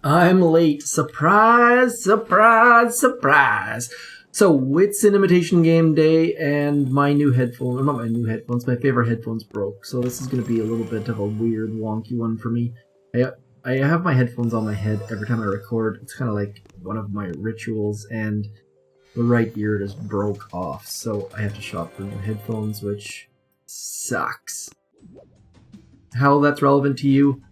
I'm late. Surprise, surprise, surprise. So, it's an imitation game day, and my new headphones, not my new headphones, my favorite headphones broke. So this is going to be a little bit of a weird, wonky one for me. I have my headphones on my head every time I record. It's kind of like one of my rituals, and the right ear just broke off. So I have to shop for new headphones, which sucks. How that's relevant to you,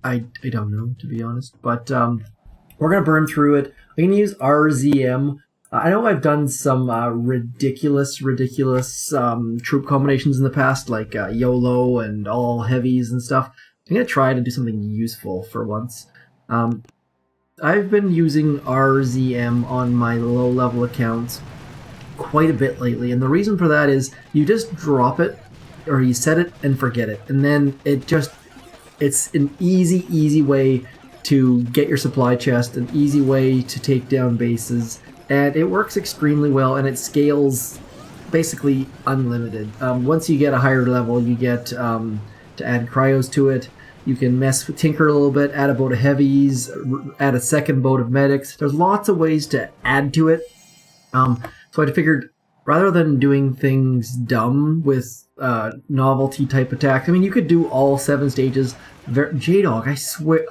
I don't know, to be honest. But we're going to burn through it. I'm going to use RZM. I know I've done some ridiculous troop combinations in the past, like YOLO and all heavies and stuff. I'm going to try to do something useful for once. I've been using RZM on my low-level accounts quite a bit lately, and the reason for that is you just drop it, or you set it and forget it, and then it's an easy way to get your supply chest, an easy way to take down bases, and it works extremely well, and it scales basically unlimited. Once you get a higher level, you get to add cryos to it. You can tinker a little bit, add a boat of heavies, add a second boat of medics. There's lots of ways to add to it. So I figured, rather than doing things dumb with novelty type attacks, I mean, you could do all 7 stages. J-Dog, I swear,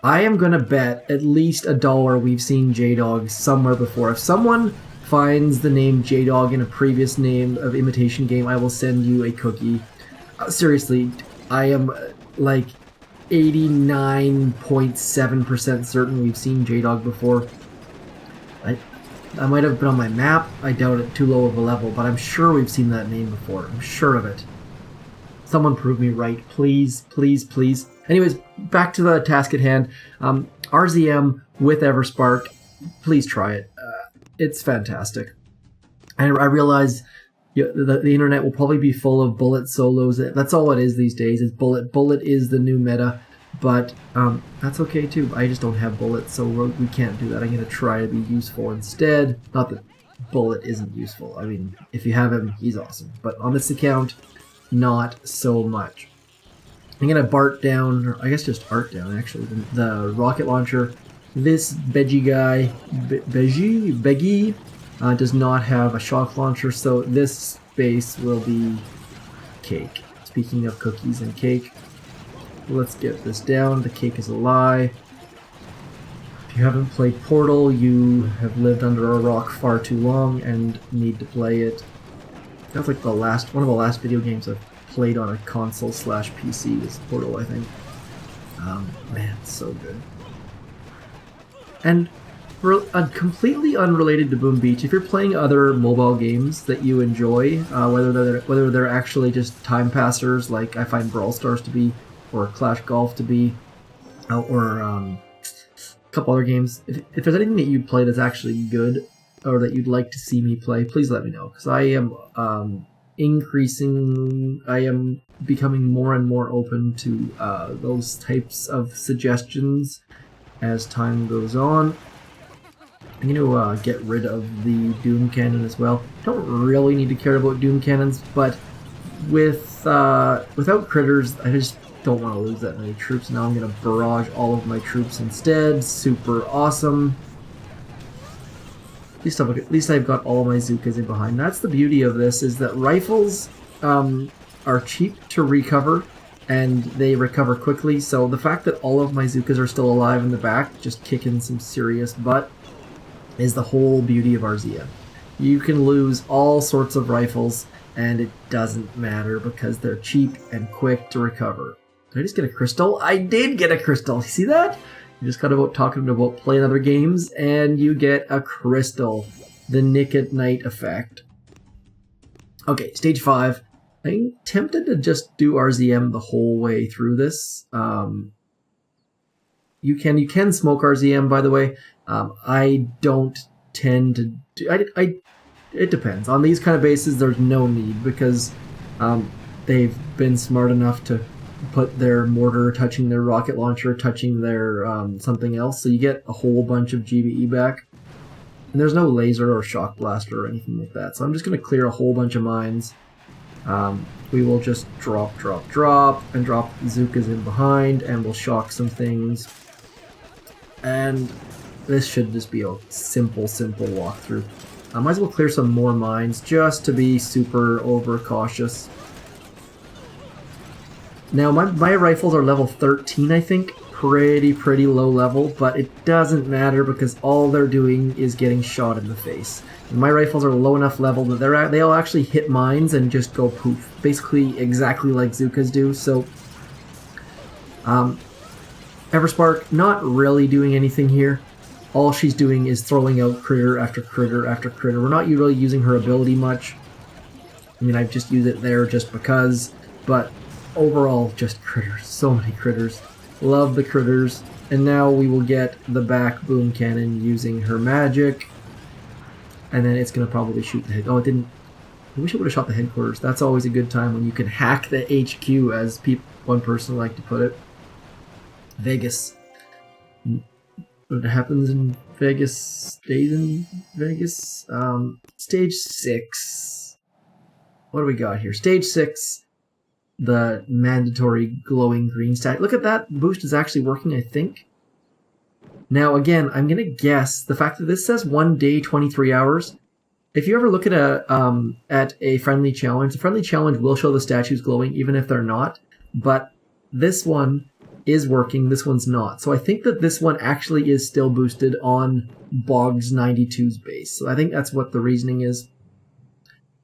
I am going to bet at least $1 we've seen J-Dog somewhere before. If someone finds the name J-Dog in a previous name of imitation game, I will send you a cookie. Seriously, I am like 89.7% certain we've seen J-Dog before. I might have been on my map. I doubt it, too low of a level, but I'm sure we've seen that name before. I'm sure of it. Someone prove me right, please, please, please. Anyways, back to the task at hand. RZM with Everspark. Please try it. It's fantastic. And I realize the internet will probably be full of Bullit solos. That's all it is these days, is Bullit. Bullit is the new meta, but that's okay too. I just don't have Bullit, so we can't do that. I'm going to try to be useful instead. Not that Bullit isn't useful. I mean, if you have him, he's awesome. But on this account, not so much. I'm going to Bart down, or I guess just Art down, actually, the rocket launcher. This Beggy guy, Beggy, does not have a shock launcher, so this base will be cake. Speaking of cookies and cake, let's get this down. The cake is a lie. If you haven't played Portal, you have lived under a rock far too long and need to play it. That's like one of the last video games I've played on a console/PC is Portal, I think. Man, it's so good. And completely unrelated to Boom Beach, if you're playing other mobile games that you enjoy, whether they're actually just time passers, like I find Brawl Stars to be, or Clash Golf to be, or a couple other games, if there's anything that you play that's actually good, or that you'd like to see me play, please let me know, because I am becoming more and more open to those types of suggestions as time goes on. I'm going to get rid of the Doom Cannon as well. Don't really need to care about Doom Cannons, but without critters, I just don't want to lose that many troops. Now I'm going to barrage all of my troops instead. Super awesome. At least I've got all of my Zookas in behind. That's the beauty of this, is that rifles are cheap to recover, and they recover quickly, so the fact that all of my Zookas are still alive in the back, just kicking some serious butt, is the whole beauty of RZM. You can lose all sorts of rifles, and it doesn't matter because they're cheap and quick to recover. Did I just get a crystal? I did get a crystal! You see that? You just got about talking about playing other games, and you get a crystal. The Nick at Night effect. Okay, stage 5. I'm tempted to just do RZM the whole way through this. You can smoke RZM, by the way. I don't tend to do... it depends. On these kind of bases, there's no need, because they've been smart enough to put their mortar touching their rocket launcher, touching their something else, so you get a whole bunch of GBE back. And there's no laser or shock blaster or anything like that, so I'm just going to clear a whole bunch of mines. We will just drop, and drop Zookas in behind, and we'll shock some things. And this should just be a simple walkthrough. I might as well clear some more mines, just to be super overcautious. Now, my rifles are level 13, I think. Pretty low level, but it doesn't matter because all they're doing is getting shot in the face. And my rifles are low enough level that they'll actually hit mines and just go poof. Basically exactly like Zookas do, so... Everspark, not really doing anything here. All she's doing is throwing out critter after critter after critter. We're not really using her ability much. I mean, I've just used it there just because, but overall, just critters. So many critters. Love the critters. And now we will get the back boom cannon using her magic. And then it's going to probably shoot the head. Oh, it didn't. I wish it would have shot the headquarters. That's always a good time when you can hack the HQ, as one person would like to put it. Vegas. What happens in Vegas stays in Vegas. Stage 6. What do we got here? Stage 6. The mandatory glowing green stat. Look at that. Boost is actually working, I think. Now, again, I'm going to guess the fact that this says 1 day, 23 hours. If you ever look at a friendly challenge, the friendly challenge will show the statues glowing even if they're not. But this one is working, this one's not. So I think that this one actually is still boosted on Boggs 92's base. So I think that's what the reasoning is.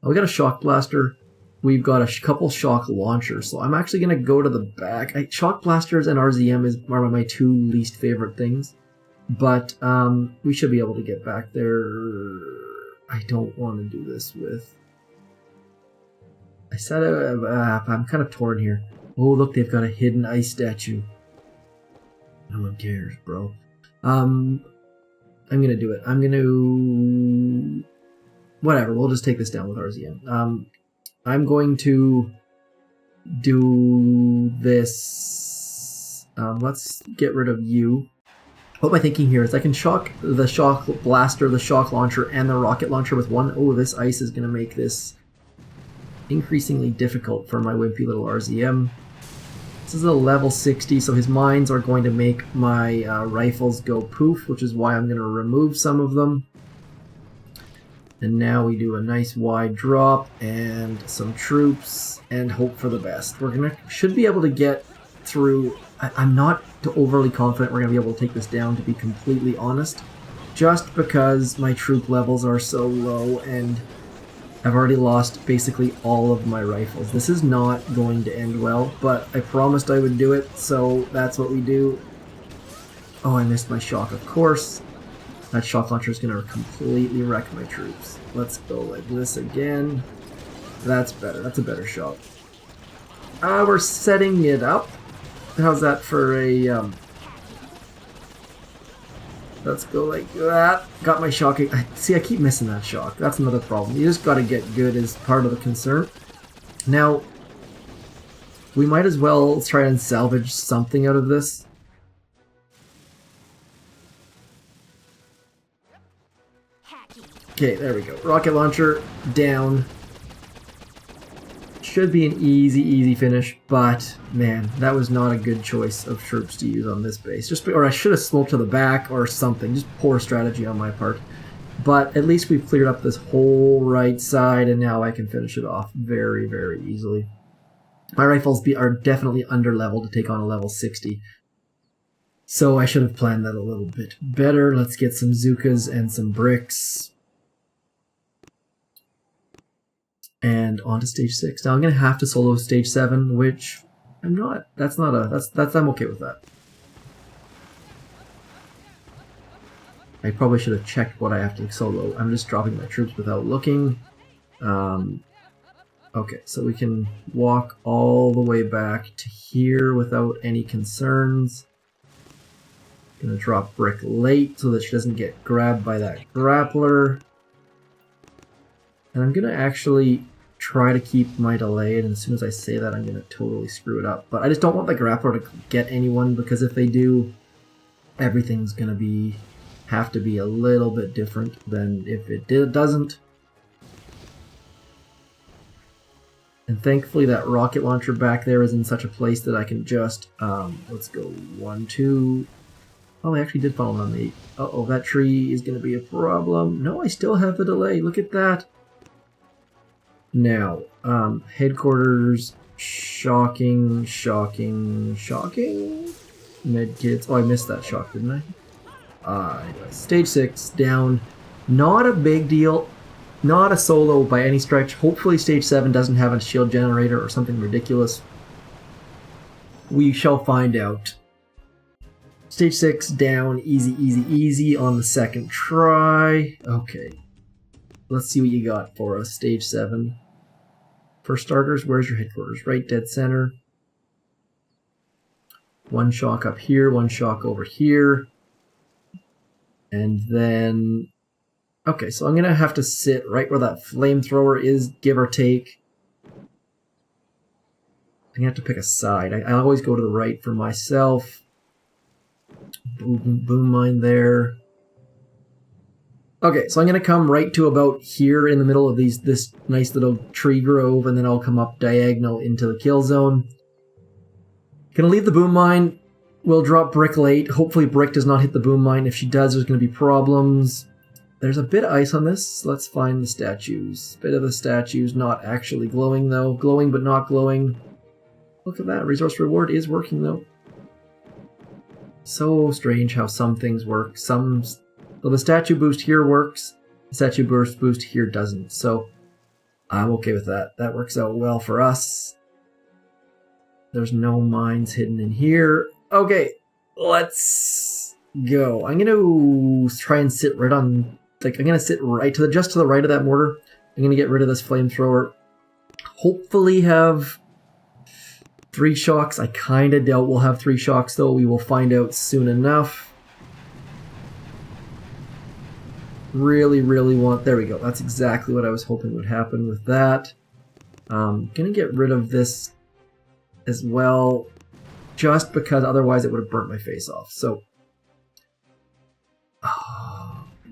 We got a shock blaster. We've got a couple shock launchers, so I'm actually going to go to the back. Shock blasters and RZM are my two least favorite things, but we should be able to get back there. I don't want to do this with... I said I'm kind of torn here. Oh, look, they've got a hidden ice statue. No one cares, bro. I'm going to do it. I'm going to... Whatever, we'll just take this down with RZM. I'm going to do this. Let's get rid of you. What my thinking here is I can shock the shock blaster, the shock launcher, and the rocket launcher with one. Oh, this ice is going to make this increasingly difficult for my wimpy little RZM. This is a level 60, so his mines are going to make my rifles go poof, which is why I'm going to remove some of them. And now we do a nice wide drop and some troops and hope for the best. Should be able to get through. I'm not overly confident we're going to be able to take this down, to be completely honest. Just because my troop levels are so low and I've already lost basically all of my rifles. This is not going to end well, but I promised I would do it, so that's what we do. Oh, I missed my shock, of course. That shock launcher is going to completely wreck my troops. Let's go like this again. That's better. That's a better shot. We're setting it up. How's that for a... Let's go like that. Got my shock. See, I keep missing that shock. That's another problem. You just got to get good as part of the concern. Now, we might as well try and salvage something out of this. Okay, there we go. Rocket launcher down. Should be an easy finish, but man, that was not a good choice of troops to use on this base. Or I should have smoked to the back or something. Just poor strategy on my part. But at least we've cleared up this whole right side, and now I can finish it off very easily. My rifles are definitely under level to take on a level 60. So I should have planned that a little bit better. Let's get some Zookas and some bricks. And on to stage 6. Now I'm gonna have to solo stage 7, which I'm not. I'm okay with that. I probably should have checked what I have to solo. I'm just dropping my troops without looking. Okay, so we can walk all the way back to here without any concerns. Gonna drop brick late so that she doesn't get grabbed by that grappler. And I'm gonna actually try to keep my delay, and as soon as I say that, I'm going to totally screw it up. But I just don't want the grappler to get anyone, because if they do, everything's going to have to be a little bit different than if it doesn't. And thankfully that rocket launcher back there is in such a place that I can just, let's go 1, 2. Oh, I actually did fall on the... Uh-oh, that tree is going to be a problem. No, I still have the delay. Look at that. Now, headquarters, shocking. Medkits. Oh, I missed that shock, didn't I? Stage 6, down. Not a big deal. Not a solo by any stretch. Hopefully stage 7 doesn't have a shield generator or something ridiculous. We shall find out. Stage 6, down. Easy on the second try. Okay. Let's see what you got for us, stage 7. For starters, where's your headquarters? Right dead center. One shock up here, one shock over here. And then... Okay, so I'm going to have to sit right where that flamethrower is, give or take. I'm going to have to pick a side. I always go to the right for myself. Boom mine there. Okay, so I'm going to come right to about here in the middle of this nice little tree grove, and then I'll come up diagonal into the kill zone. Gonna leave the boom mine. We'll drop Brick late. Hopefully Brick does not hit the boom mine. If she does, there's going to be problems. There's a bit of ice on this. Let's find the statues. Bit of the statues not actually glowing, though. Glowing, but not glowing. Look at that. Resource reward is working, though. So strange how some things work. Well, the statue boost here works. The statue boost here doesn't. So I'm okay with that. That works out well for us. There's no mines hidden in here. Okay, let's go. I'm going to try and sit right on... Like, I'm going to sit right to just to the right of that mortar. I'm going to get rid of this flamethrower. Hopefully have 3 shocks. I kind of doubt we'll have 3 shocks, though. We will find out soon enough. Really want... There we go. That's exactly what I was hoping would happen with that. Going to get rid of this as well, just because otherwise it would have burnt my face off. So...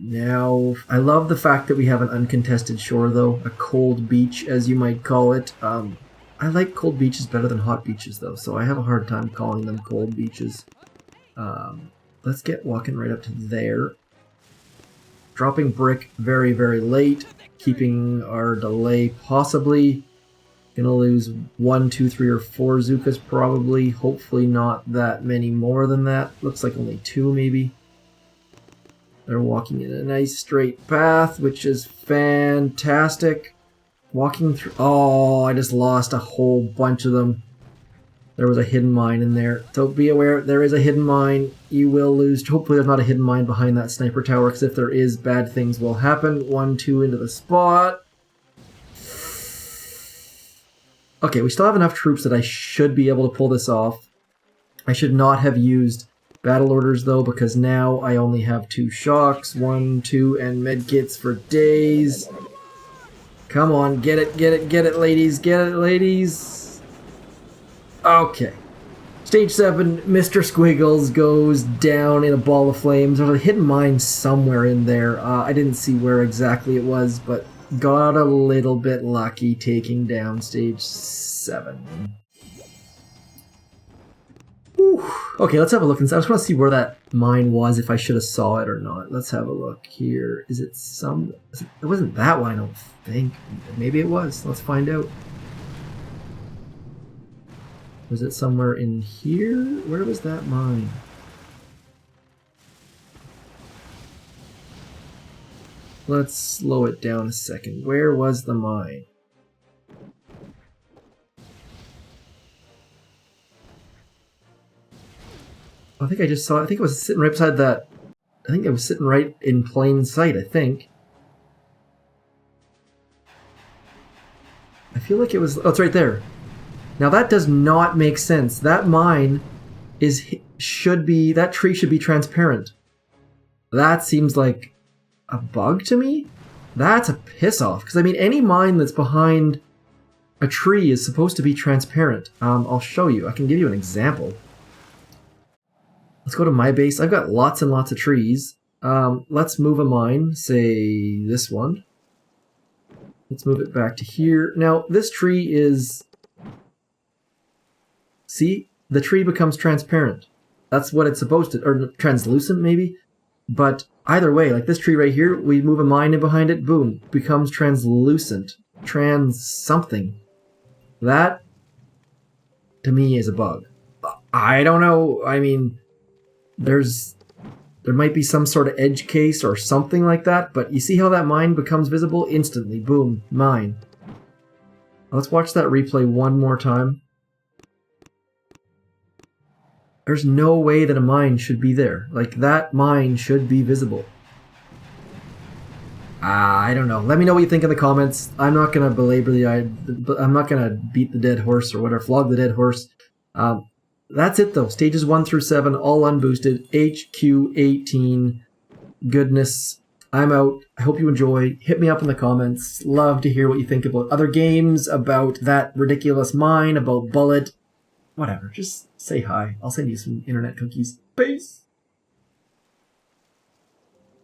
Now, I love the fact that we have an uncontested shore, though. A cold beach, as you might call it. I like cold beaches better than hot beaches, though, so I have a hard time calling them cold beaches. Let's get walking right up to there. Dropping Brick very late, keeping our delay possibly. Gonna lose 1, 2, 3, or 4 Zookas probably. Hopefully not that many more than that. Looks like only 2 maybe. They're walking in a nice straight path, which is fantastic. Walking through... Oh, I just lost a whole bunch of them. There was a hidden mine in there. So be aware, there is a hidden mine. You will lose. Hopefully there's not a hidden mine behind that sniper tower, because if there is, bad things will happen. 1, 2 into the spot. Okay, we still have enough troops that I should be able to pull this off. I should not have used battle orders, though, because now I only have 2 shocks. 1, 2, and medkits for days. Come on, get it, ladies. Get it, ladies. Okay. Stage 7, Mr. Squiggles goes down in a ball of flames. There's a hidden mine somewhere in there. I didn't see where exactly it was, but got a little bit lucky taking down stage 7. Whew. Okay, let's have a look inside. I just want to see where that mine was, if I should have saw it or not. Let's have a look here. Is it some... It wasn't that one, I don't think. Maybe it was. Let's find out. Was it somewhere in here? Where was that mine? Let's slow it down a second. Where was the mine? I think I just saw it. I think it was sitting right beside that. I think it was sitting right in plain sight, I think. I feel like it was... Oh, it's right there. Now that does not make sense. That mine should be... That tree should be transparent. That seems like a bug to me? That's a piss off. Because, I mean, any mine that's behind a tree is supposed to be transparent. I'll show you. I can give you an example. Let's go to my base. I've got lots and lots of trees. Let's move a mine, say this one. Let's move it back to here. Now, this tree is... See? The tree becomes transparent. That's what it's supposed to... Or translucent, maybe? But either way, like this tree right here, we move a mine in behind it, boom, becomes translucent. Trans-something. That, to me, is a bug. I don't know. I mean, there might be some sort of edge case or something like that, but you see how that mine becomes visible? Instantly. Boom. Mine. Let's watch that replay one more time. There's no way that a mine should be there. Like, that mine should be visible. I don't know. Let me know what you think in the comments. I'm not going to belabor I'm not going to beat the dead horse or whatever, flog the dead horse. That's it, though. Stages 1 through 7, all unboosted. HQ18. Goodness. I'm out. I hope you enjoy. Hit me up in the comments. Love to hear what you think about other games, about that ridiculous mine, about Bullit. Whatever. Just say hi. I'll send you some internet cookies. Peace.